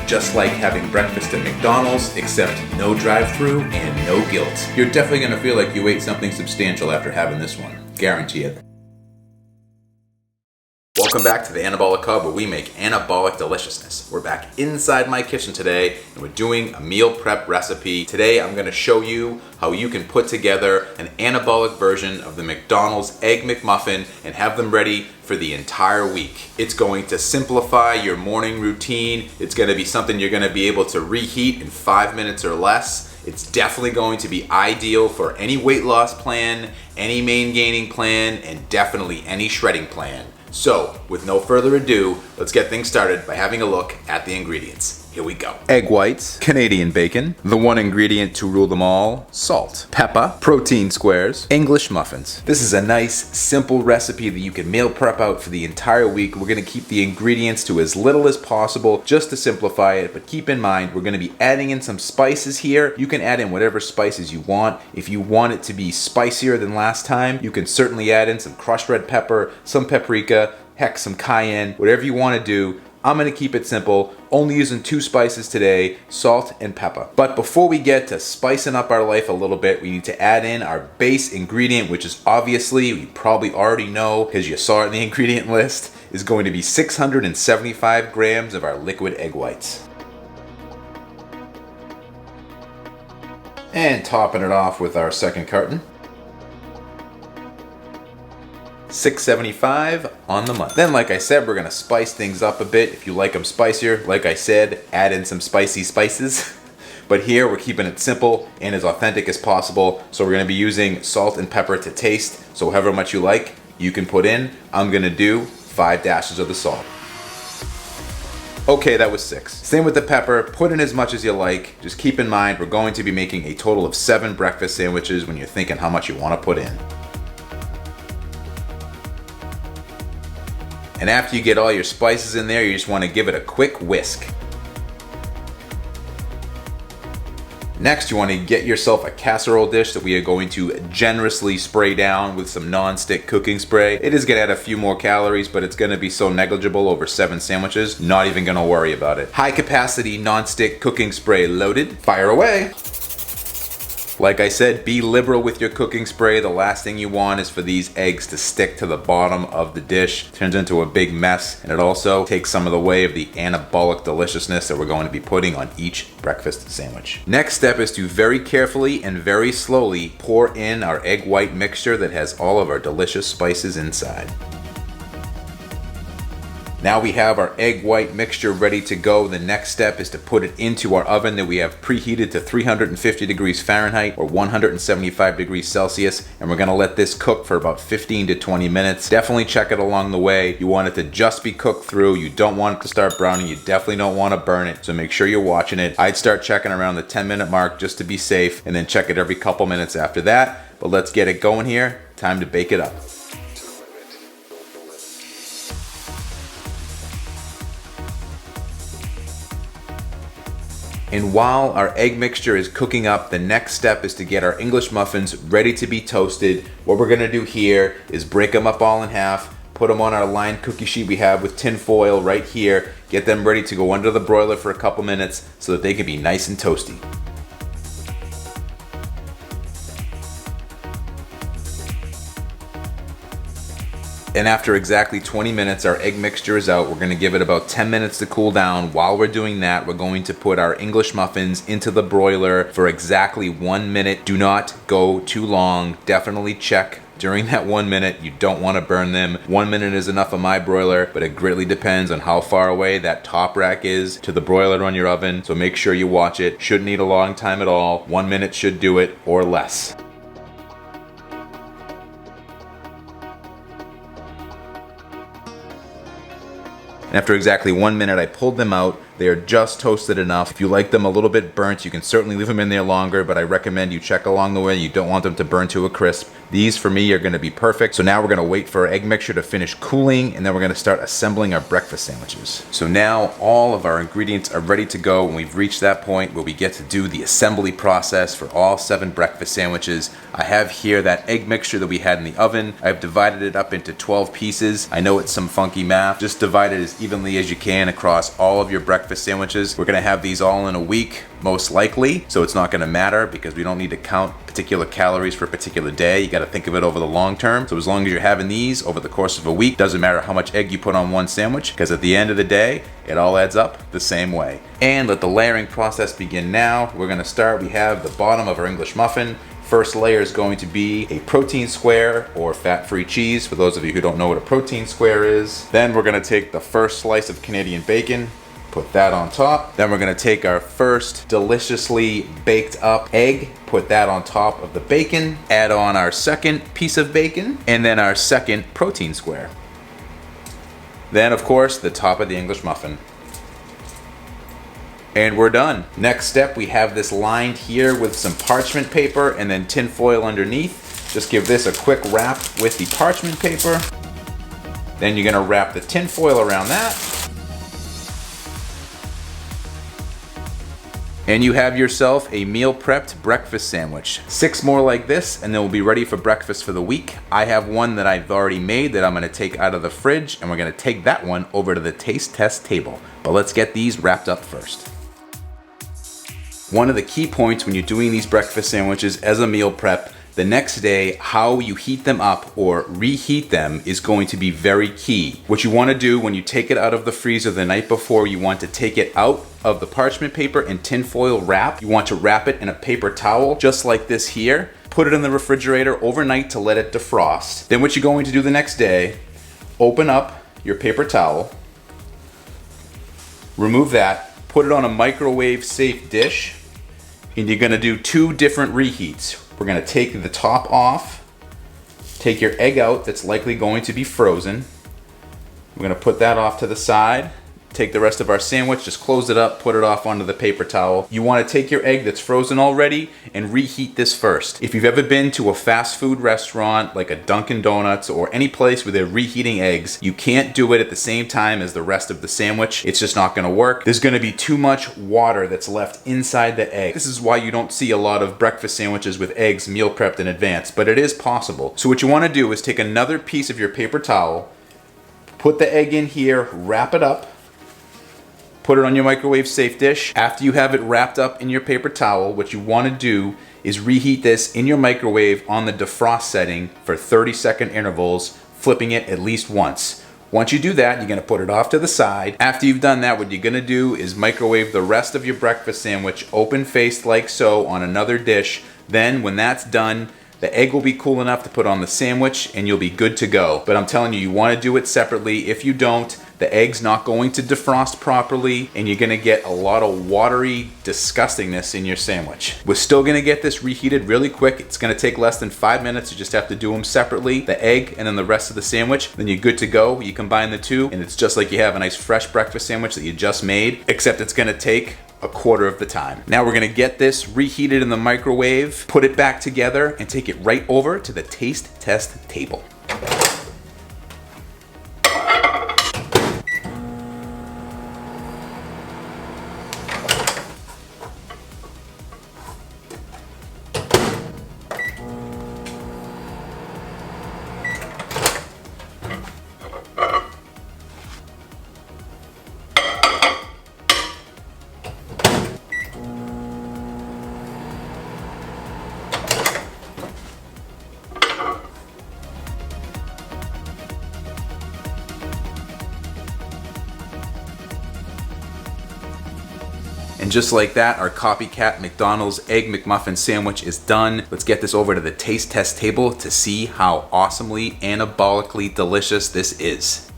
just like having breakfast at McDonald's, except no drive-thru and no guilt. You're definitely gonna feel like you ate something substantial after having this one. Guarantee it. Welcome back to the Anabolic Hub, where we make anabolic deliciousness. We're back inside my kitchen today, and we're doing a meal prep recipe. Today I'm gonna show you how you can put together an anabolic version of the McDonald's Egg McMuffin and have them ready for the entire week. It's going to simplify your morning routine. It's gonna be something you're gonna be able to reheat in 5 minutes or less. It's definitely going to be ideal for any weight loss plan, any main gaining plan, and definitely any shredding plan. So, with no further ado, let's get things started by having a look at the ingredients. Here we go. Egg whites, Canadian bacon, the one ingredient to rule them all, salt, pepper, protein squares, English muffins. This is a nice, simple recipe that you can meal prep out for the entire week. We're gonna keep the ingredients to as little as possible just to simplify it, but keep in mind, we're gonna be adding in some spices here. You can add in whatever spices you want. If you want it to be spicier than last time, you can certainly add in some crushed red pepper, some paprika, heck, some cayenne, whatever you wanna do. I'm gonna keep it simple, only using 2 spices today, salt and pepper. But before we get to spicing up our life a little bit, we need to add in our base ingredient, which is obviously, you probably already know because you saw it in the ingredient list, is going to be 675 grams of our liquid egg whites. And topping it off with our second carton. 675 on the month. Then, like I said, we're gonna spice things up a bit. If you like them spicier, like I said, add in some spicy spices. But here we're keeping it simple and as authentic as possible. So we're gonna be using salt and pepper to taste. So however much you like, you can put in. I'm gonna do 5 dashes of the salt. Okay, that was 6. Same with the pepper, put in as much as you like. Just keep in mind, we're going to be making a total of 7 breakfast sandwiches when you're thinking how much you wanna put in. And after you get all your spices in there, you just want to give it a quick whisk. Next, you want to get yourself a casserole dish that we are going to generously spray down with some non-stick cooking spray. It is going to add a few more calories, but it's going to be so negligible over 7 sandwiches, not even going to worry about it. High capacity non-stick cooking spray loaded. Fire away. Like I said, be liberal with your cooking spray. The last thing you want is for these eggs to stick to the bottom of the dish. It turns into a big mess, and it also takes some of the way of the anabolic deliciousness that we're going to be putting on each breakfast sandwich. Next step is to very carefully and very slowly pour in our egg white mixture that has all of our delicious spices inside. Now we have our egg white mixture ready to go. The next step is to put it into our oven that we have preheated to 350 degrees Fahrenheit or 175 degrees Celsius, and we're gonna let this cook for about 15 to 20 minutes. Definitely check it along the way. You want it to just be cooked through. You don't want it to start browning. You definitely don't want to burn it, so make sure you're watching it. I'd start checking around the 10-minute mark just to be safe, and then check it every couple minutes after that. But let's get it going here. Time to bake it up. And while our egg mixture is cooking up, the next step is to get our English muffins ready to be toasted. What we're gonna do here is break them up all in half, put them on our lined cookie sheet we have with tin foil right here, get them ready to go under the broiler for a couple minutes so that they can be nice and toasty. And after exactly 20 minutes, our egg mixture is out. We're gonna give it about 10 minutes to cool down. While we're doing that, we're going to put our English muffins into the broiler for exactly 1 minute. Do not go too long. Definitely check during that 1 minute. You don't wanna burn them. 1 minute is enough on my broiler, but it greatly depends on how far away that top rack is to the broiler on your oven. So make sure you watch it. Shouldn't need a long time at all. 1 minute should do it or less. And after exactly 1 minute, I pulled them out. They are just toasted enough. If you like them a little bit burnt, you can certainly leave them in there longer, but I recommend you check along the way. You don't want them to burn to a crisp. These, for me, are gonna be perfect. So now we're gonna wait for our egg mixture to finish cooling, and then we're gonna start assembling our breakfast sandwiches. So now all of our ingredients are ready to go, and we've reached that point where we get to do the assembly process for all 7 breakfast sandwiches. I have here that egg mixture that we had in the oven. I've divided it up into 12 pieces. I know it's some funky math. Just divide it as evenly as you can across all of your breakfast breakfast sandwiches. We're gonna have these all in a week, most likely, so it's not gonna matter because we don't need to count particular calories for a particular day. You gotta think of it over the long term. So as long as you're having these over the course of a week, doesn't matter how much egg you put on one sandwich, because at the end of the day, it all adds up the same way. And let the layering process begin now. We're gonna start, we have the bottom of our English muffin. First layer is going to be a protein square or fat-free cheese, for those of you who don't know what a protein square is. Then we're gonna take the first slice of Canadian bacon, put that on top. Then we're gonna take our first deliciously baked up egg, put that on top of the bacon, add on our second piece of bacon, and then our second protein square. Then, of course, the top of the English muffin. And we're done. Next step, we have this lined here with some parchment paper and then tin foil underneath. Just give this a quick wrap with the parchment paper. Then you're gonna wrap the tin foil around that. And you have yourself a meal prepped breakfast sandwich. 6 more like this and then we'll be ready for breakfast for the week. I have one that I've already made that I'm gonna take out of the fridge, and we're gonna take that one over to the taste test table. But let's get these wrapped up first. One of the key points when you're doing these breakfast sandwiches as a meal prep, the next day, how you heat them up or reheat them is going to be very key. What you want to do when you take it out of the freezer the night before, you want to take it out of the parchment paper and tin foil wrap. You want to wrap it in a paper towel, just like this here. Put it in the refrigerator overnight to let it defrost. Then what you're going to do the next day, open up your paper towel, remove that, put it on a microwave safe dish, and you're gonna do 2 different reheats. We're gonna take the top off, take your egg out that's likely going to be frozen. We're gonna put that off to the side. Take the rest of our sandwich, just close it up, put it off onto the paper towel. You wanna take your egg that's frozen already and reheat this first. If you've ever been to a fast food restaurant like a Dunkin' Donuts or any place where they're reheating eggs, you can't do it at the same time as the rest of the sandwich. It's just not gonna work. There's gonna be too much water that's left inside the egg. This is why you don't see a lot of breakfast sandwiches with eggs meal prepped in advance, but it is possible. So what you wanna do is take another piece of your paper towel, put the egg in here, wrap it up, put it on your microwave safe dish. After you have it wrapped up in your paper towel, what you want to do is reheat this in your microwave on the defrost setting for 30-second intervals, flipping it at least once. Once you do that, you're gonna put it off to the side. After you've done that, what you're gonna do is microwave the rest of your breakfast sandwich open-faced like so on another dish. Then when that's done, the egg will be cool enough to put on the sandwich and you'll be good to go. But I'm telling you, you wanna do it separately. If you don't, the egg's not going to defrost properly and you're gonna get a lot of watery disgustingness in your sandwich. We're still gonna get this reheated really quick. It's gonna take less than 5 minutes. You just have to do them separately, the egg and then the rest of the sandwich. Then you're good to go. You combine the two and it's just like you have a nice fresh breakfast sandwich that you just made, except it's gonna take a quarter of the time. Now we're gonna get this reheated in the microwave, put it back together, and take it right over to the taste test table. And just like that, our Copycat McDonald's Egg McMuffin sandwich is done. Let's get this over to the taste test table to see how awesomely anabolically delicious this is.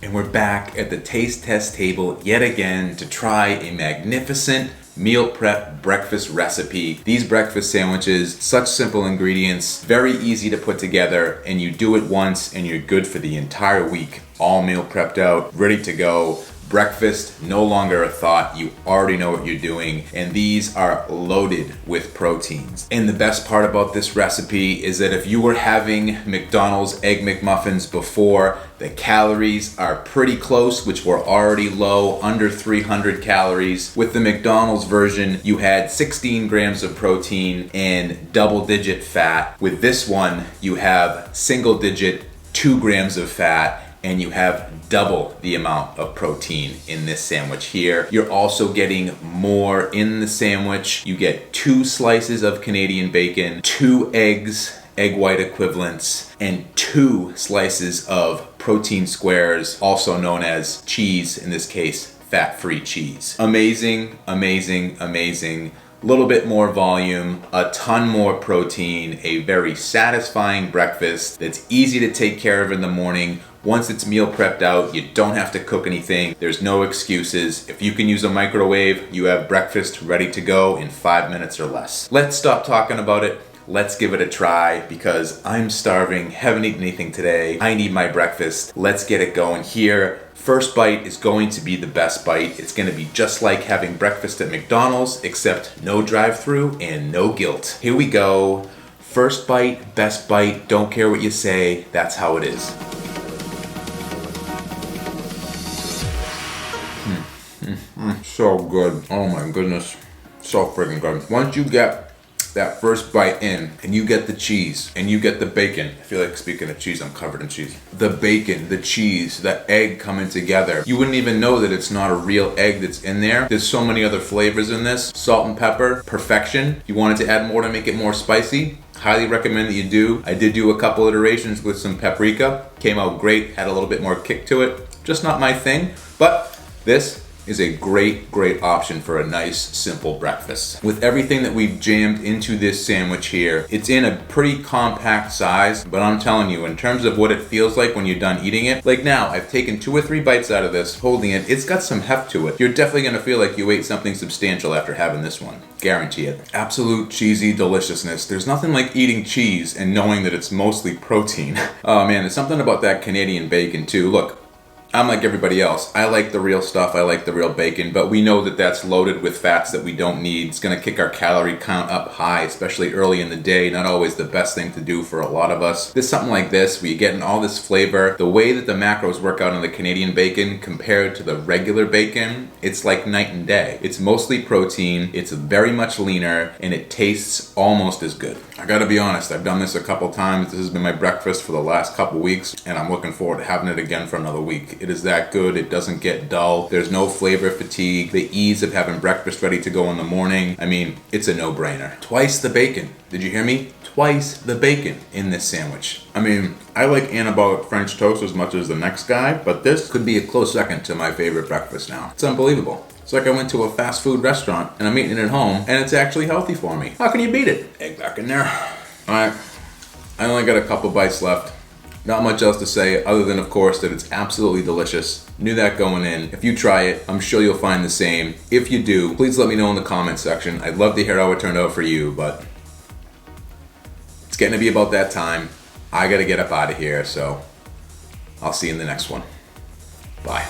And we're back at the taste test table yet again to try a magnificent meal prep breakfast recipe. These breakfast sandwiches, such simple ingredients, very easy to put together, and you do it once and you're good for the entire week. All meal prepped out, ready to go. Breakfast, no longer a thought. You already know what you're doing, and these are loaded with proteins. And the best part about this recipe is that if you were having McDonald's Egg McMuffins before, the calories are pretty close, which were already low, under 300 calories. With the McDonald's version, you had 16 grams of protein and double-digit fat. With this one, you have single-digit 2 grams of fat and you have double the amount of protein in this sandwich here. You're also getting more in the sandwich. You get 2 slices of Canadian bacon, 2 eggs, egg white equivalents, and 2 slices of protein squares, also known as cheese, in this case, fat-free cheese. Amazing, amazing, amazing. A little bit more volume, a ton more protein, a very satisfying breakfast that's easy to take care of in the morning. Once it's meal prepped out, you don't have to cook anything. There's no excuses. If you can use a microwave, you have breakfast ready to go in 5 minutes or less. Let's stop talking about it. Let's give it a try because I'm starving, haven't eaten anything today. I need my breakfast. Let's get it going here. First bite is going to be the best bite. It's going to be just like having breakfast at McDonald's, except no drive-through and no guilt. Here we go. First bite, best bite. Don't care what you say. That's how it is. So good. Oh my goodness. So freaking good. Once you get that first bite in and you get the cheese and you get the bacon. I feel like speaking of cheese, I'm covered in cheese. The bacon, the cheese, the egg coming together. You wouldn't even know that it's not a real egg that's in there. There's so many other flavors in this. Salt and pepper, perfection. If you wanted to add more to make it more spicy, highly recommend that you do. I did do a couple iterations with some paprika. Came out great, had a little bit more kick to it. Just not my thing, but this is a great, great option for a nice, simple breakfast. With everything that we've jammed into this sandwich here, it's in a pretty compact size, but I'm telling you, in terms of what it feels like when you're done eating it, like now, I've taken 2 or 3 bites out of this, holding it, it's got some heft to it. You're definitely gonna feel like you ate something substantial after having this one. Guarantee it. Absolute cheesy deliciousness. There's nothing like eating cheese and knowing that it's mostly protein. Oh man, there's something about that Canadian bacon too. Look, I'm like everybody else. I like the real stuff. I like the real bacon, but we know that that's loaded with fats that we don't need. It's gonna kick our calorie count up high, especially early in the day. Not always the best thing to do for a lot of us. There's something like this where you're getting all this flavor. The way that the macros work out on the Canadian bacon compared to the regular bacon, it's like night and day. It's mostly protein, it's very much leaner, and it tastes almost as good. I gotta be honest, I've done this a couple times. This has been my breakfast for the last couple weeks, and I'm looking forward to having it again for another week. It is that good. It doesn't get dull. There's no flavor fatigue. The ease of having breakfast ready to go in the morning. I mean, it's a no-brainer. Twice the bacon. Did you hear me? Twice the bacon in this sandwich. I mean, I like anabolic French toast as much as the next guy, but this could be a close second to my favorite breakfast now. It's unbelievable. It's like I went to a fast food restaurant and I'm eating it at home and it's actually healthy for me. How can you beat it? Egg back in there. All right, I only got a couple bites left. Not much else to say other than, of course, that it's absolutely delicious. Knew that going in. If you try it, I'm sure you'll find the same. If you do, please let me know in the comment section. I'd love to hear how it turned out for you, but it's getting to be about that time. I gotta get up out of here, so I'll see you in the next one. Bye.